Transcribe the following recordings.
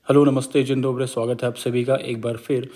Hello, नमस्ते, जिन दोबरे, स्वागत है आप सभी का एक बार फिर।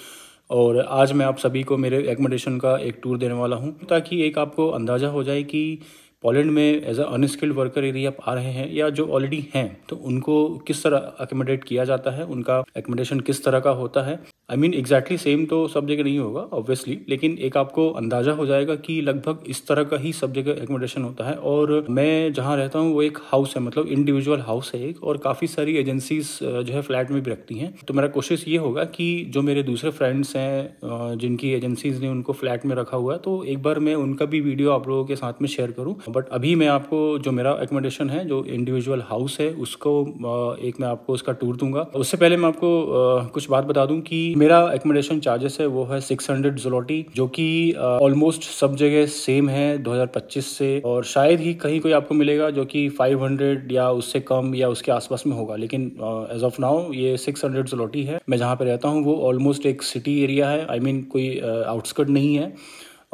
और आज मैं आप सभी को मेरे एकोमोडेशन का एक टूर देने वाला हूं, ताकि एक आपको अंदाज़ा हो जाए कि पोलैंड में एज अ अनस्किल्ड वर्कर यदि आप आ रहे हैं या जो ऑलरेडी हैं तो उनको किस तरह अकोमोडेट किया जाता है, उनका एकोमोडेशन किस तरह का होता है। आई मीन एग्जैक्टली सेम तो सब जगह नहीं होगा ऑब्वियसली, लेकिन एक आपको अंदाज़ा हो जाएगा कि लगभग इस तरह का ही सब जगह एकोमोडेशन होता है। और मैं जहाँ रहता हूँ वो एक हाउस है, मतलब इंडिविजुअल हाउस है एक, और काफ़ी सारी एजेंसीज जो है फ्लैट में भी रखती हैं। तो मेरा कोशिश ये होगा कि जो मेरे दूसरे फ्रेंड्स हैं जिनकी एजेंसीज ने उनको फ्लैट में रखा हुआ है, तो एक बार मैं उनका भी वीडियो आप लोगों के साथ में शेयर करूँ। बट अभी मैं आपको जो मेरा एकोमोडेशन है, जो इंडिविजुअल हाउस है, उसको एक मैं आपको उसका टूर दूंगा। उससे पहले मैं आपको कुछ बात बता दूं कि मेरा एकोमोडेशन चार्जेस है वो है 600 ज़लोटी, जो कि ऑलमोस्ट सब जगह सेम है 2025 से। और शायद ही कहीं कोई आपको मिलेगा जो कि 500 या उससे कम या उसके आसपास में होगा, लेकिन एज ऑफ नाउ ये 600 ज़लोटी है। मैं जहाँ पे रहता हूँ वो ऑलमोस्ट एक सिटी एरिया है, आई मीन कोई आउटस्कर्ट नहीं है।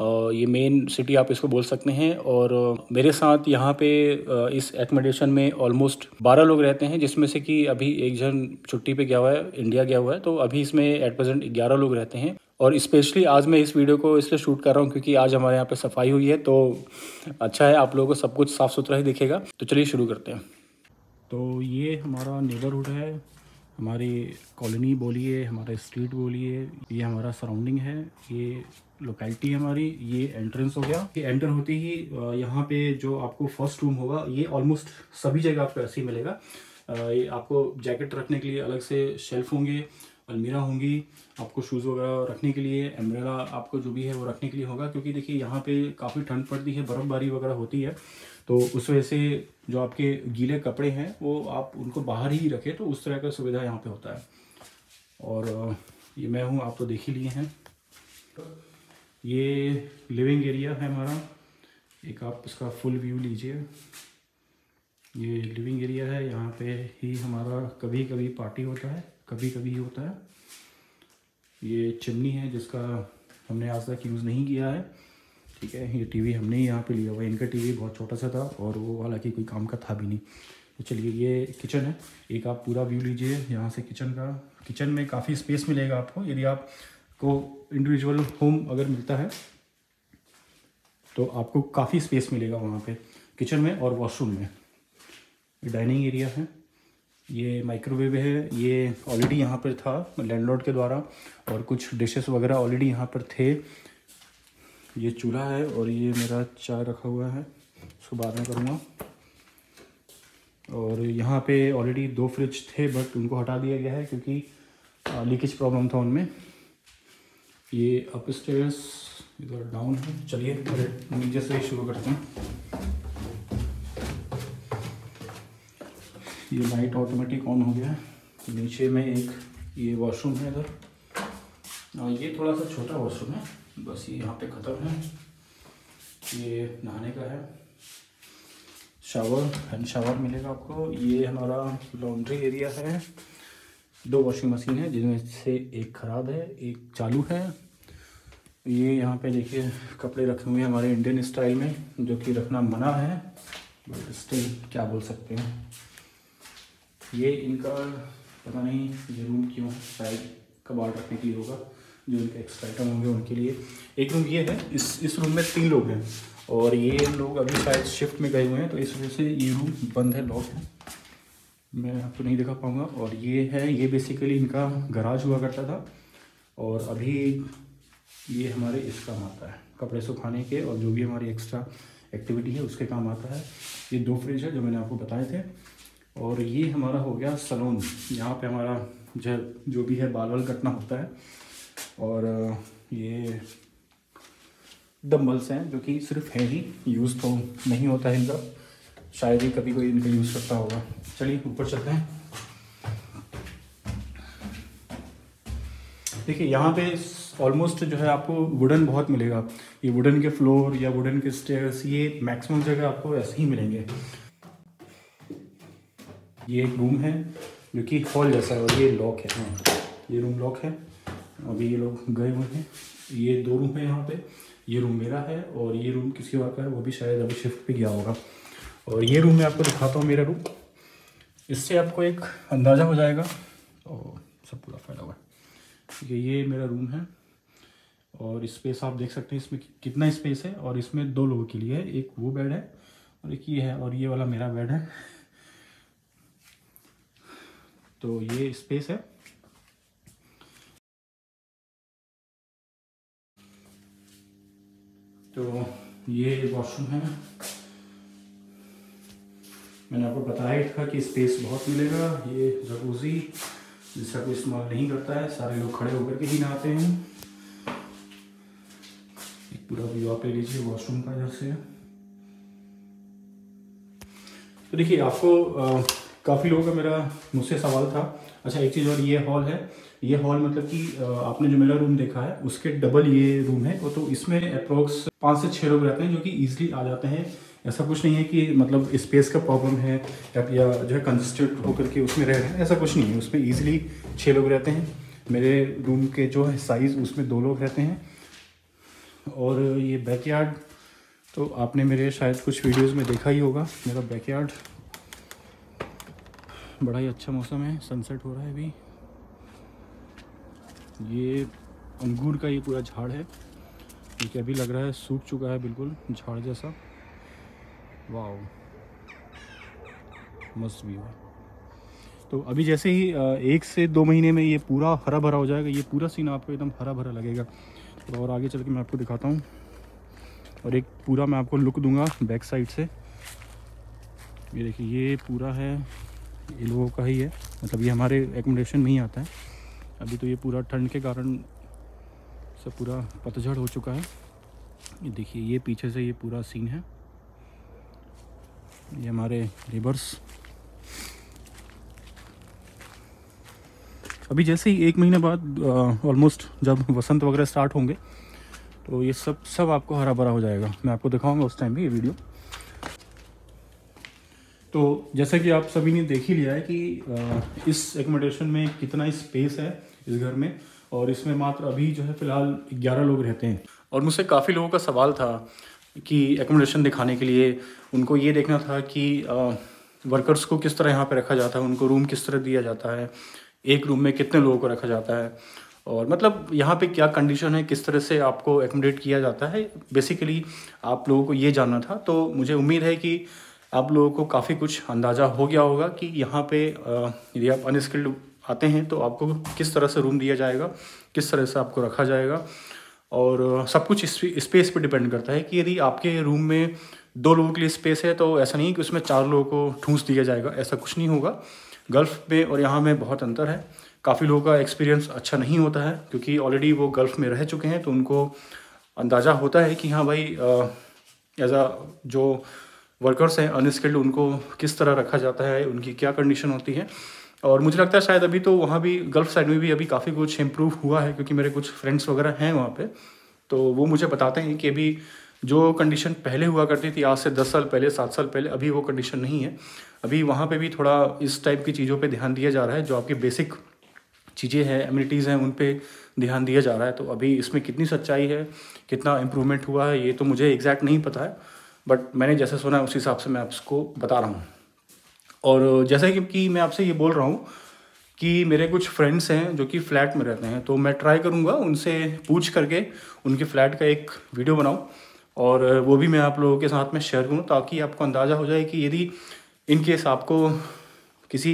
ये मेन सिटी आप इसको बोल सकते हैं। और मेरे साथ यहाँ पे इस एकोमोडेशन में ऑलमोस्ट 12 लोग रहते हैं, जिसमें से कि अभी एक जन छुट्टी पे गया हुआ है, इंडिया गया हुआ है। तो अभी इसमें एट प्रेजेंट 11 लोग रहते हैं। और स्पेशली आज मैं इस वीडियो को इसलिए शूट कर रहा हूँ क्योंकि आज हमारे यहाँ पे सफाई हुई है, तो अच्छा है, आप लोगों को सब कुछ साफ़ सुथरा ही दिखेगा। तो चलिए शुरू करते हैं। तो ये हमारा नेबरहुड है, हमारी कॉलोनी बोलिए, हमारा स्ट्रीट बोलिए, ये हमारा सराउंडिंग है, ये लोकेलिटी है हमारी। ये एंट्रेंस हो गया। ये एंटर होते ही यहाँ पे जो आपको फर्स्ट रूम होगा, ये ऑलमोस्ट सभी जगह आपको ऐसे ही मिलेगा। ये आपको जैकेट रखने के लिए अलग से शेल्फ होंगे, अलमीरा होंगी, आपको शूज़ वगैरह रखने के लिए, एम्ब्रेला आपको जो भी है वो रखने के लिए होगा। क्योंकि देखिए यहाँ पे काफ़ी ठंड पड़ती है, बर्फ़बारी वगैरह होती है, तो उस वजह से जो आपके गीले कपड़े हैं वो आप उनको बाहर ही रखें, तो उस तरह का सुविधा यहाँ पे होता है। और ये मैं हूँ, आप तो देख ही लिए हैं। ये लिविंग एरिया है हमारा, एक आप इसका फुल व्यू लीजिए। ये लिविंग एरिया है, यहाँ पे ही हमारा कभी कभी पार्टी होता है, कभी कभी होता है। ये चिमनी है जिसका हमने आज तक यूज़ नहीं किया है, ठीक है। ये टीवी हमने ही यहाँ पे लिया हुआ है, इनका टीवी बहुत छोटा सा था और वो हालांकि कोई काम का था भी नहीं। तो चलिए, ये किचन है, एक आप पूरा व्यू लीजिए यहाँ से किचन का। किचन में काफ़ी स्पेस मिलेगा आपको, यदि आपको इंडिविजुअल होम अगर मिलता है तो आपको काफ़ी स्पेस मिलेगा वहाँ पे किचन में और वॉशरूम में। ये डाइनिंग एरिया है, ये माइक्रोवेव है, ये ऑलरेडी यहाँ पर था लैंडलॉर्ड के द्वारा, और कुछ डिशेस वगैरह ऑलरेडी यहाँ पर थे। ये चूल्हा है और ये मेरा चाय रखा हुआ है, उसको बाद में करूँगा। और यहाँ पे ऑलरेडी 2 फ्रिज थे बट उनको हटा दिया गया है क्योंकि लीकेज प्रॉब्लम था उनमें। ये अपस्टेयर्स, इधर डाउन है। चलिए नीचे से शुरू करते हैं। ये लाइट ऑटोमेटिक ऑन हो गया है। नीचे में एक ये वॉशरूम है इधर, ये थोड़ा सा छोटा वॉशरूम है, बस ये यहाँ पे ख़त्म है। ये नहाने का है, शावर, हैंड शावर मिलेगा आपको। ये हमारा लॉन्ड्री एरिया है, 2 वॉशिंग मशीन है जिनमें से एक ख़राब है, एक चालू है। ये यहाँ पे देखिए कपड़े रखे हुए हैं हमारे इंडियन स्टाइल में, जो कि रखना मना है बट स्टिल क्या बोल सकते हैं। ये इनका पता नहीं ये रूम क्यों है, शायद कबाड़ रखने के लिए होगा, जो इनके एक्स्ट्रा आइटम होंगे उनके लिए। एक रूम ये है, इस रूम में 3 लोग हैं और ये लोग अभी शायद शिफ्ट में गए हुए हैं, तो इस वजह से ये रूम बंद है, लॉक है, मैं आपको नहीं दिखा पाऊँगा। और ये है, ये बेसिकली इनका गराज हुआ करता था और अभी ये हमारे इस काम आता है, कपड़े सुखाने के और जो भी हमारी एक्स्ट्रा एक्टिविटी है उसके काम आता है। ये 2 फ्रिज है जो मैंने आपको बताए थे। और ये हमारा हो गया सैलून, यहाँ पे हमारा जो भी है बाल वाल कटना होता है। और ये डम्बल्स हैं जो कि सिर्फ है ही, यूज़ तो नहीं होता है इनका, शायद ही कभी कोई इनका यूज़ करता होगा। चलिए ऊपर चलते हैं। देखिए यहाँ पे ऑलमोस्ट जो है आपको वुडन बहुत मिलेगा, ये वुडन के फ्लोर या वुडन के स्टेयर्स, ये मैक्सिमम जगह आपको ऐसे ही मिलेंगे। ये एक रूम है जो कि हॉल जैसा है और ये लॉक है, हाँ ये रूम लॉक है, अभी ये लोग गए हुए हैं। ये 2 रूम है यहाँ पे, ये रूम मेरा है और ये रूम किसी और का है, वो भी शायद अभी शिफ्ट पे गया होगा। और ये रूम मैं आपको दिखाता हूँ, मेरा रूम, इससे आपको एक अंदाज़ा हो जाएगा। और सब पूरा फैला हुआ है। ठीक है, ये मेरा रूम है और स्पेस आप देख सकते हैं इसमें कितना स्पेस है। और इसमें 2 लोगों के लिए है, एक वो बेड है और एक ये है, और ये वाला मेरा बेड है। तो ये स्पेस है। तो ये वॉशरूम है। मैंने आपको बताया था कि स्पेस बहुत मिलेगा। ये जकूज़ी जिसका कोई इस्तेमाल नहीं करता है, सारे लोग खड़े होकर के ही नहाते हैं। एक पूरा व्यू आप ले लीजिए वॉशरूम का इधर से। तो देखिए, आपको काफ़ी लोगों का मेरा मुझसे सवाल था। अच्छा, एक चीज़ और, ये हॉल है। ये हॉल मतलब कि आपने जो मेरा रूम देखा है उसके डबल ये रूम है। तो इसमें अप्रोक्स 5 से 6 लोग रहते हैं जो कि ईजिली आ जाते हैं। ऐसा कुछ नहीं है कि मतलब स्पेस का प्रॉब्लम है या जो है कंजस्टेड होकर के उसमें रह रहे हैं, ऐसा कुछ नहीं है। उसमें ईजिली 6 लोग रहते हैं। मेरे रूम के जो है साइज़ उसमें 2 लोग रहते हैं। और ये बैकयार्ड तो आपने मेरे शायद कुछ वीडियोस में देखा ही होगा। मेरा बैकयार्ड बड़ा ही अच्छा मौसम है, सनसेट हो रहा है अभी। ये अंगूर का ये पूरा झाड़ है, क्योंकि अभी लग रहा है सूख चुका है बिल्कुल झाड़ जैसा। वाह, मस्त व्यू है। तो अभी जैसे ही 1 से 2 महीने में ये पूरा हरा भरा हो जाएगा। ये पूरा सीन आपको एकदम हरा भरा लगेगा। तो और आगे चल के मैं आपको दिखाता हूँ और एक पूरा मैं आपको लुक दूंगा बैक साइड से। ये देखिए, ये पूरा है, ये लोगों का ही है, मतलब ये हमारे एकोमोडेशन में ही आता है। अभी तो ये पूरा ठंड के कारण सब पूरा पतझड़ हो चुका है। ये देखिए, ये पीछे से ये पूरा सीन है। ये हमारे लेबर्स अभी जैसे ही 1 महीने बाद ऑलमोस्ट जब वसंत वगैरह स्टार्ट होंगे तो ये सब आपको हरा भरा हो जाएगा। मैं आपको दिखाऊंगा उस टाइम भी ये वीडियो। तो जैसा कि आप सभी ने देख ही लिया है कि इस एकोमोडेशन में कितना स्पेस है इस घर में। और इसमें मात्र अभी जो है फ़िलहाल 11 लोग रहते हैं। और मुझसे काफ़ी लोगों का सवाल था कि एकोमोडेशन दिखाने के लिए उनको ये देखना था कि वर्कर्स को किस तरह यहाँ पे रखा जाता है, उनको रूम किस तरह दिया जाता है, एक रूम में कितने लोगों को रखा जाता है, और मतलब यहाँ पे क्या कंडीशन है, किस तरह से आपको एकोमोडेट किया जाता है। बेसिकली आप लोगों को ये जानना था। तो मुझे उम्मीद है कि आप लोगों को काफ़ी कुछ अंदाज़ा हो गया होगा कि यहाँ पे यदि आप अनस्किल्ड आते हैं तो आपको किस तरह से रूम दिया जाएगा, किस तरह से आपको रखा जाएगा। और सब कुछ स्पेस पे डिपेंड करता है कि यदि आपके रूम में 2 लोगों के लिए स्पेस है तो ऐसा नहीं कि उसमें 4 लोगों को ठूंस दिया जाएगा, ऐसा कुछ नहीं होगा। गल्फ़ में और यहाँ में बहुत अंतर है। काफ़ी लोगों का एक्सपीरियंस अच्छा नहीं होता है क्योंकि ऑलरेडी वो गल्फ़ में रह चुके हैं, तो उनको अंदाज़ा होता है कि हाँ भाई एज आ जो वर्कर्स हैं अनस्किल्ड उनको किस तरह रखा जाता है, उनकी क्या कंडीशन होती है। और मुझे लगता है शायद अभी तो वहाँ भी गल्फ़ साइड में भी अभी काफ़ी कुछ इम्प्रूव हुआ है, क्योंकि मेरे कुछ फ्रेंड्स वगैरह हैं वहाँ पे, तो वो मुझे बताते हैं कि अभी जो कंडीशन पहले हुआ करती थी आज से 10 साल पहले, 7 साल पहले, अभी वो कंडीशन नहीं है। अभी वहाँ पे भी थोड़ा इस टाइप की चीज़ों पे ध्यान दिया जा रहा है। जो आपकी बेसिक चीज़ें हैं, एमिनिटीज़ हैं, उन पे ध्यान दिया जा रहा है। तो अभी इसमें कितनी सच्चाई है, कितना इम्प्रूवमेंट हुआ है, ये तो मुझे एग्जैक्ट नहीं पता है, बट मैंने जैसे सुना है उस हिसाब से मैं आपको बता रहा हूँ। और जैसा कि मैं आपसे ये बोल रहा हूँ कि मेरे कुछ फ्रेंड्स हैं जो कि फ़्लैट में रहते हैं, तो मैं ट्राई करूँगा उनसे पूछ करके उनके फ़्लैट का एक वीडियो बनाऊँ और वो भी मैं आप लोगों के साथ में शेयर करूँ, ताकि आपको अंदाज़ा हो जाए कि यदि इन केस आपको किसी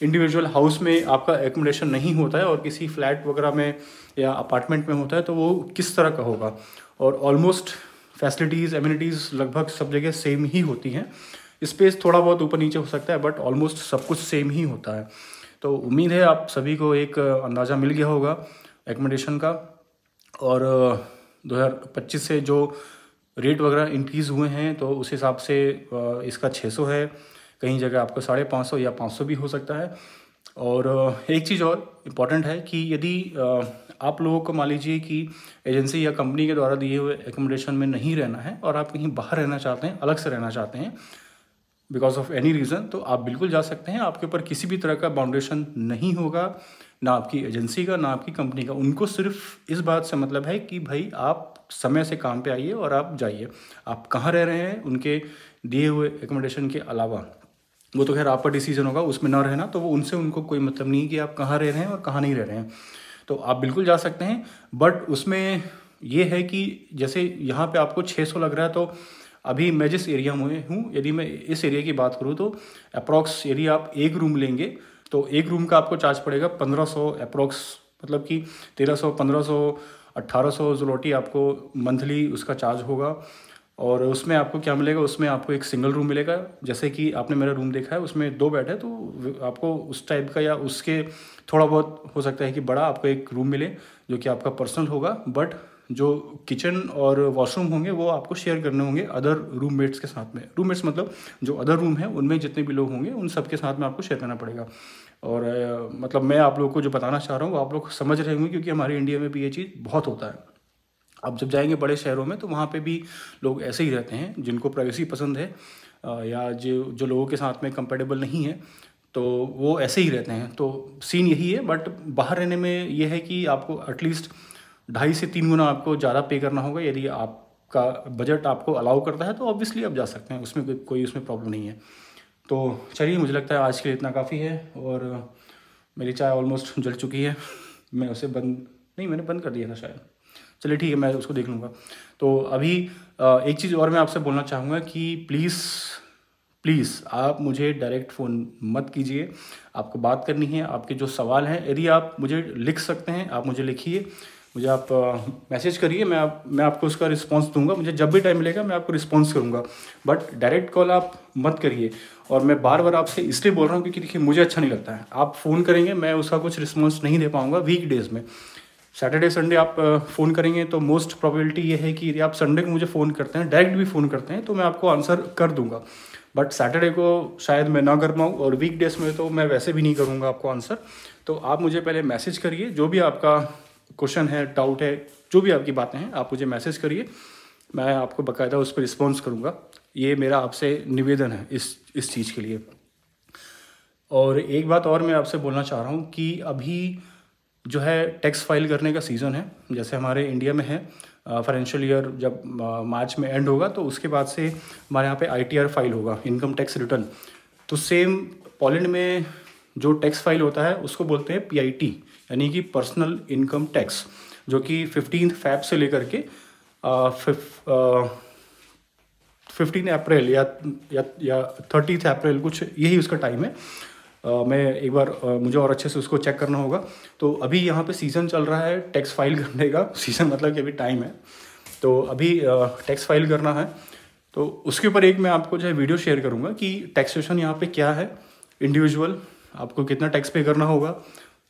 इंडिविजुअल हाउस में आपका एकोमोडेशन नहीं होता है और किसी फ्लैट वगैरह में या अपार्टमेंट में होता है तो वो किस तरह का होगा। और ऑलमोस्ट फैसिलिटीज़, एमिनिटीज़ लगभग सब जगह सेम ही होती हैं। स्पेस थोड़ा बहुत ऊपर नीचे हो सकता है, बट ऑलमोस्ट सब कुछ सेम ही होता है। तो उम्मीद है आप सभी को एक अंदाज़ा मिल गया होगा एकोमोडेशन का। और 2025 से जो रेट वगैरह इंक्रीज़ हुए हैं तो उस हिसाब से इसका 600 है, कहीं जगह आपको 550 या 500 भी हो सकता है। और एक चीज़ और इम्पॉर्टेंट है कि यदि आप लोगों को मान लीजिए कि एजेंसी या कंपनी के द्वारा दिए हुए एकोमोडेशन में नहीं रहना है और आप कहीं बाहर रहना चाहते हैं, अलग से रहना चाहते हैं बिकॉज ऑफ एनी रीज़न, तो आप बिल्कुल जा सकते हैं। आपके ऊपर किसी भी तरह का बाउंडेशन नहीं होगा, ना आपकी एजेंसी का, ना आपकी कंपनी का। उनको सिर्फ इस बात से मतलब है कि भाई आप समय से काम पे आइए और आप जाइए। आप कहाँ रह रहे हैं उनके दिए हुए एकोमोडेशन के अलावा वो तो खैर आपका डिसीजन होगा उसमें ना रहना, तो वो उनसे उनको कोई मतलब नहीं कि आप कहाँ रह रहे हैं और कहाँ नहीं रह रहे हैं। तो आप बिल्कुल जा सकते हैं, बट उसमें ये है कि जैसे यहाँ पे आपको 600 लग रहा है, तो अभी मैं जिस एरिया में हूँ, यदि मैं इस एरिया की बात करूँ तो अप्रॉक्स यदि आप एक रूम लेंगे तो एक रूम का आपको चार्ज पड़ेगा 1500 अप्रॉक्स, मतलब कि 1300, 1500, 1800 ज़लोटी आपको मंथली उसका चार्ज होगा। और उसमें आपको क्या मिलेगा, उसमें आपको एक सिंगल रूम मिलेगा, जैसे कि आपने मेरा रूम देखा है उसमें 2 बेड है, तो आपको उस टाइप का या उसके थोड़ा बहुत हो सकता है कि बड़ा आपको एक रूम मिले जो कि आपका पर्सनल होगा। बट जो किचन और वॉशरूम होंगे वो आपको शेयर करने होंगे अदर रूममेट्स के साथ में। रूममेट्स मतलब जो अदर रूम है उनमें जितने भी लोग होंगे उन सब के साथ में आपको शेयर करना पड़ेगा। और मतलब मैं आप लोगों को जो बताना चाह रहा हूँ वो आप लोग समझ रहे होंगे, क्योंकि हमारे इंडिया में भी ये चीज़ बहुत होता है। आप जब जाएंगे बड़े शहरों में तो वहाँ पे भी लोग ऐसे ही रहते हैं जिनको प्राइवेसी पसंद है, या जो लोगों के साथ में कंफर्टेबल नहीं है, तो वो ऐसे ही रहते हैं। तो सीन यही है। बट बाहर रहने में ये है कि आपको एटलीस्ट 2.5 से 3 गुना आपको ज़्यादा पे करना होगा। यदि आपका बजट आपको अलाउ करता है तो ऑब्वियसली आप जा सकते हैं, उसमें कोई उसमें प्रॉब्लम नहीं है। तो चलिए, मुझे लगता है आज के लिए इतना काफ़ी है। और मेरी चाय ऑलमोस्ट जल चुकी है। मैं उसे मैंने बंद कर दिया था शायद। चलिए ठीक है, मैं उसको देख लूँगा। तो अभी एक चीज़ और मैं आपसे बोलना चाहूँगा कि प्लीज़ आप मुझे डायरेक्ट फ़ोन मत कीजिए। आपको बात करनी है, आपके जो सवाल हैं यदि आप मुझे लिख सकते हैं आप मुझे लिखिए, मुझे आप मैसेज करिए, मैं आपको उसका रिस्पांस दूंगा। मुझे जब भी टाइम मिलेगा मैं आपको रिस्पांस करूंगा, बट डायरेक्ट कॉल आप मत करिए। और मैं बार बार आपसे इसलिए बोल रहा हूँ क्योंकि देखिए मुझे अच्छा नहीं लगता है आप फ़ोन करेंगे, मैं उसका कुछ रिस्पॉन्स नहीं दे पाऊँगा वीक डेज़ में। सैटरडे संडे आप फ़ोन करेंगे तो मोस्ट प्रोबेबिलिटी ये है कि यदि आप संडे को मुझे फ़ोन करते हैं, डायरेक्ट भी फ़ोन करते हैं, तो मैं आपको आंसर कर दूंगा। बट सैटरडे को शायद मैं ना कर पाऊँ, और वीक डेज़ में तो मैं वैसे भी नहीं करूँगा आपको आंसर। तो आप मुझे पहले मैसेज करिए, जो भी आपका क्वेश्चन है, डाउट है, जो भी आपकी बातें हैं आप मुझे मैसेज करिए, मैं आपको बाकायदा उस पर रिस्पॉन्स करूँगा। ये मेरा आपसे निवेदन है इस चीज़ के लिए। और एक बात और मैं आपसे बोलना चाह रहा हूँ कि अभी जो है टैक्स फाइल करने का सीज़न है, जैसे हमारे इंडिया में है। फाइनेंशियल ईयर जब मार्च में एंड होगा तो उसके बाद से हमारे यहाँ पे ITR फाइल होगा, इनकम टैक्स रिटर्न। तो सेम पोलैंड में जो टैक्स फाइल होता है उसको बोलते हैं PIT, यानी कि पर्सनल इनकम टैक्स, जो कि 15 फ़रवरी से लेकर के 15 अप्रैल या 30 अप्रैल, कुछ यही उसका टाइम है। मैं एक बार मुझे और अच्छे से उसको चेक करना होगा। तो अभी यहाँ पे सीज़न चल रहा है टैक्स फाइल करने का। सीज़न मतलब कि अभी टाइम है, तो अभी टैक्स फाइल करना है। तो उसके ऊपर एक मैं आपको जो है वीडियो शेयर करूँगा कि टैक्सेशन यहाँ पे क्या है, इंडिविजुअल आपको कितना टैक्स पे करना होगा,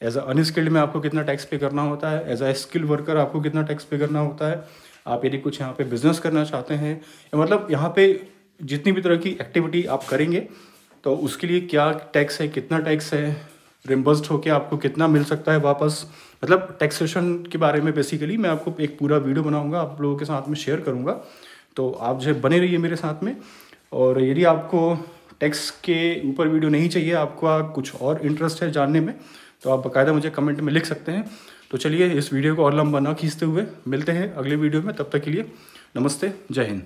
एज अ अनस्किल्ड में आपको कितना टैक्स पे करना होता है, एज अ स्किल्ड वर्कर आपको कितना टैक्स पे करना होता है, आप यदि कुछ यहाँ पे बिजनेस करना चाहते हैं, या मतलब यहाँ पे जितनी भी तरह की एक्टिविटी आप करेंगे तो उसके लिए क्या टैक्स है, कितना टैक्स है, रिम्बर्स्ड होके आपको कितना मिल सकता है वापस, मतलब टैक्सेशन के बारे में बेसिकली मैं आपको एक पूरा वीडियो बनाऊंगा, आप लोगों के साथ में शेयर करूंगा। तो आप जो है बने रहिए मेरे साथ में। और यदि आपको टैक्स के ऊपर वीडियो नहीं चाहिए, आपका कुछ और इंटरेस्ट है जानने में, तो आप बाकायदा मुझे कमेंट में लिख सकते हैं। तो चलिए, इस वीडियो को और लंबा ना खींचते हुए मिलते हैं अगले वीडियो में। तब तक के लिए नमस्ते, जय हिंद।